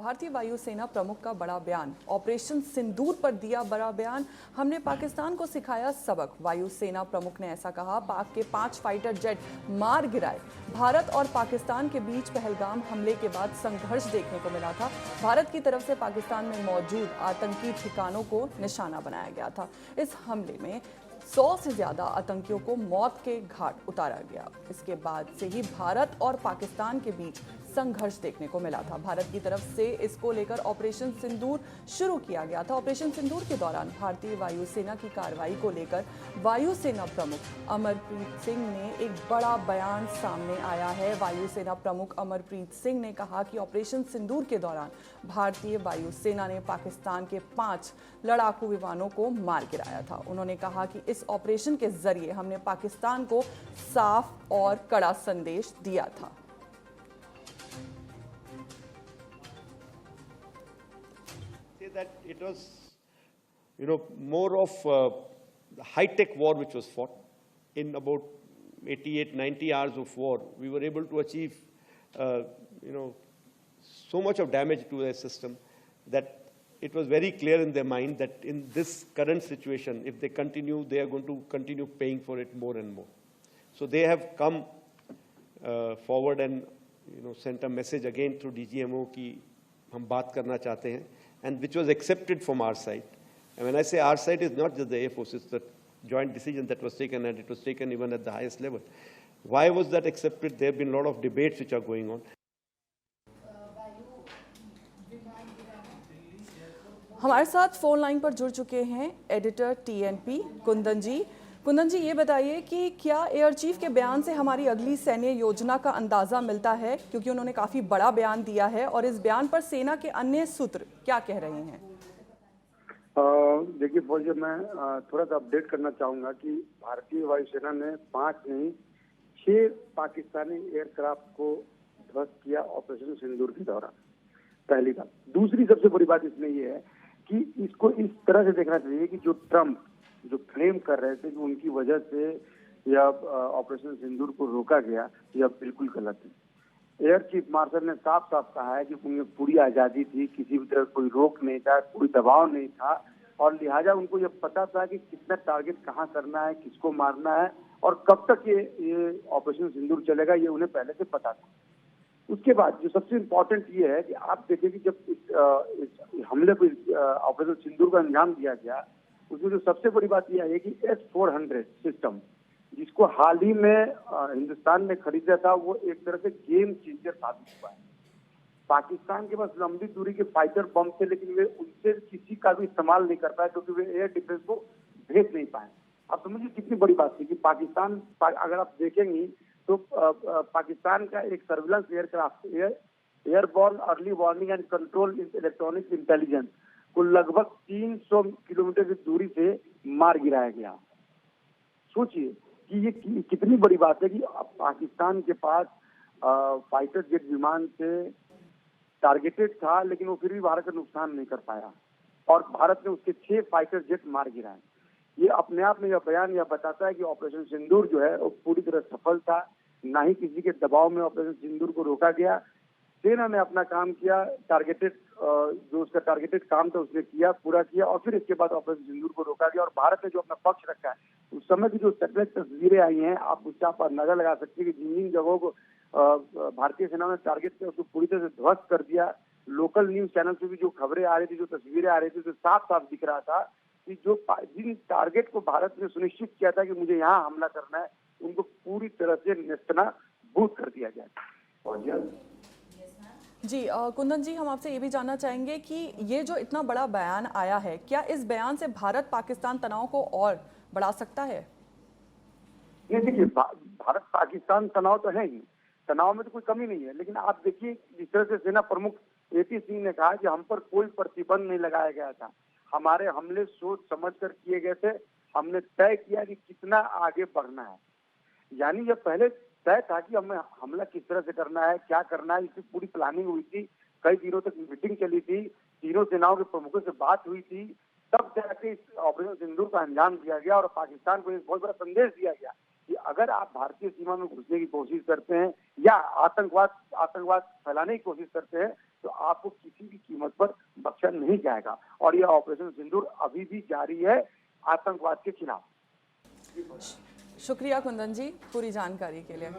भारतीय वायुसेना प्रमुख का बड़ा बयान, ऑपरेशन सिंदूर पर दिया बड़ा बयान। हमने पाकिस्तान को सिखाया सबक, वायुसेना प्रमुख ने ऐसा कहा। पाक के 5 फाइटर जेट मार गिराए। भारत और पाकिस्तान के बीच पहलगाम हमले के बाद संघर्ष देखने को मिला था। भारत की तरफ से पाकिस्तान में मौजूद आतंकी ठिकानों को निशाना बनाया गया था। इस हमले में 100 से ज्यादा आतंकियों को मौत के घाट उतारा गया। इसके बाद से ही भारत और पाकिस्तान के बीच संघर्ष देखने को मिला था। भारत की तरफ से इसको लेकर ऑपरेशन सिंदूर शुरू किया गया था। ऑपरेशन सिंदूर के दौरान भारतीय वायुसेना की कार्रवाई को लेकर वायुसेना प्रमुख अमरप्रीत सिंह ने एक बड़ा बयान सामने आया है। वायुसेना प्रमुख अमरप्रीत सिंह ने कहा कि ऑपरेशन सिंदूर के दौरान भारतीय वायुसेना ने पाकिस्तान के 5 लड़ाकू विमानों को मार गिराया था। उन्होंने कहा कि इस ऑपरेशन के जरिए हमने पाकिस्तान को साफ और कड़ा संदेश दिया था। That it was, more of the high-tech war which was fought. In about 88, 90 hours of war, we were able to achieve, so much of damage to their system that it was very clear in their mind that in this current situation, if they continue, they are going to continue paying for it more and more. So they have come forward and, sent a message again through DGMO कि हम बात करना चाहते हैं, and which was accepted from our side. And when I say our side, it's not just the Air Force, it's the joint decision that was taken, and it was taken even at the highest level. Why was that accepted? There have been a lot of debates which are going on. हमारे साथ phone line पर जुड़ चुके हैं editor TNP Kundan जी। कुंदन जी, ये बताइए कि क्या एयर चीफ के बयान से हमारी अगली सैन्य योजना का अंदाजा मिलता है, क्योंकि उन्होंने काफी बड़ा बयान दिया है, और इस बयान पर सेना के अन्य सूत्र क्या कह रहे हैं? देखिए फौजी, मैं थोड़ा सा अपडेट करना चाहूंगा कि भारतीय वायुसेना ने 5 नहीं 6 पाकिस्तानी एयरक्राफ्ट को ध्वस्त किया ऑपरेशन सिंदूर के दौरान। पहली बात। दूसरी सबसे बड़ी बात इसमें यह है कि इसको इस तरह से देखना चाहिए कि जो ट्रंप जो क्लेम कर रहे थे कि उनकी वजह से यह ऑपरेशन सिंदूर को रोका गया, यह बिल्कुल गलत है। एयर चीफ मार्शल ने साफ साफ कहा है कि उन्हें पूरी आजादी थी, किसी भी तरह कोई रोक नहीं था, कोई दबाव नहीं था, और लिहाजा उनको यह पता था कि कितना टारगेट कहाँ करना है, किसको मारना है और कब तक ये ऑपरेशन सिंदूर चलेगा, ये उन्हें पहले से पता था। उसके बाद जो सबसे इम्पोर्टेंट ये है कि आप देखिए कि जब इस हमले को ऑपरेशन सिंदूर को अंजाम दिया गया, उसमें जो सबसे बड़ी बात यह है कि S-400 सिस्टम, जिसको हाल ही में हिंदुस्तान ने खरीदा था, वो एक तरह से गेम चेंजर साबित हुआ है। पाकिस्तान के पास लंबी दूरी के फाइटर बम थे, लेकिन वे उनसे किसी का भी इस्तेमाल नहीं कर पाए क्योंकि वे एयर डिफेंस को भेज नहीं पाए। आप समझिए कितनी बड़ी बात थी कि पाकिस्तान, अगर आप देखेंगी तो पाकिस्तान का एक surveillance aircraft airborne early warning and control electronics intelligence को लगभग 300 किलोमीटर की दूरी से मार गिराया गया। सोचिए कि ये कितनी बड़ी बात है कि पाकिस्तान के पास फाइटर जेट विमान से टारगेटेड था, लेकिन वो फिर भी भारत का नुकसान नहीं कर पाया, और भारत ने उसके 6 फाइटर जेट मार गिराए। ये अपने आप में यह बयान यह बताता है कि ऑपरेशन सिंदूर जो है वो पूरी तरह सफल था। ना ही किसी के दबाव में ऑपरेशन सिंदूर को रोका गया। सेना ने अपना काम किया, टारगेटेड जो उसका टारगेटेड काम था उसने किया, पूरा किया, और फिर इसके बाद ऑपरेशन सिंदूर को रोका गया। और भारत ने जो अपना पक्ष रखा है, उस समय की जो सैटेलाइट तस्वीरें आई हैं, आप उसका पर नजर लगा सकते हैं कि जिन जिन जगहों को भारतीय सेना ने टारगेट किया उसको पूरी तरह से ध्वस्त कर दिया। लोकल न्यूज चैनल से भी जो खबरें आ रही थी, जो तस्वीरें आ रही थी, तो साफ साफ दिख रहा था कि जिन टारगेट को भारत ने सुनिश्चित किया था कि मुझे यहाँ हमला करना है, उनको पूरी तरह से नेस्तनाबूद कर दिया गया। जी कुंदन जी, हम आपसे ये भी जानना चाहेंगे कि ये जो इतना बड़ा बयान आया है, क्या इस बयान से भारत पाकिस्तान तनाव को और बढ़ा सकता है? ये देखिए, भारत पाकिस्तान तनाव तो है ही, तनाव में तो कोई कमी नहीं है, लेकिन आप देखिए जिस तरह से सेना प्रमुख AP सिंह ने कहा कि हम पर कोई प्रतिबंध नहीं लगाया गया था, हमारे हमले सोच समझ कर किए गए थे, हमने तय किया कि कितना आगे बढ़ना है। यानी यह पहले तय था कि हमें हमला किस तरह से करना है, क्या करना है, इसकी पूरी प्लानिंग हुई थी। कई दिनों तक मीटिंग चली थी, तीनों सेनाओं के प्रमुखों से बात हुई थी, तब जाके इस ऑपरेशन सिंदूर का अंजाम दिया गया और पाकिस्तान को एक बहुत बड़ा संदेश दिया गया कि अगर आप भारतीय सीमा में घुसने की कोशिश करते हैं या आतंकवाद फैलाने की कोशिश करते हैं, तो आपको किसी भी कीमत पर बख्शा नहीं जाएगा और यह ऑपरेशन सिंदूर अभी भी जारी है आतंकवाद के खिलाफ। शुक्रिया कुंदन जी पूरी जानकारी के लिए।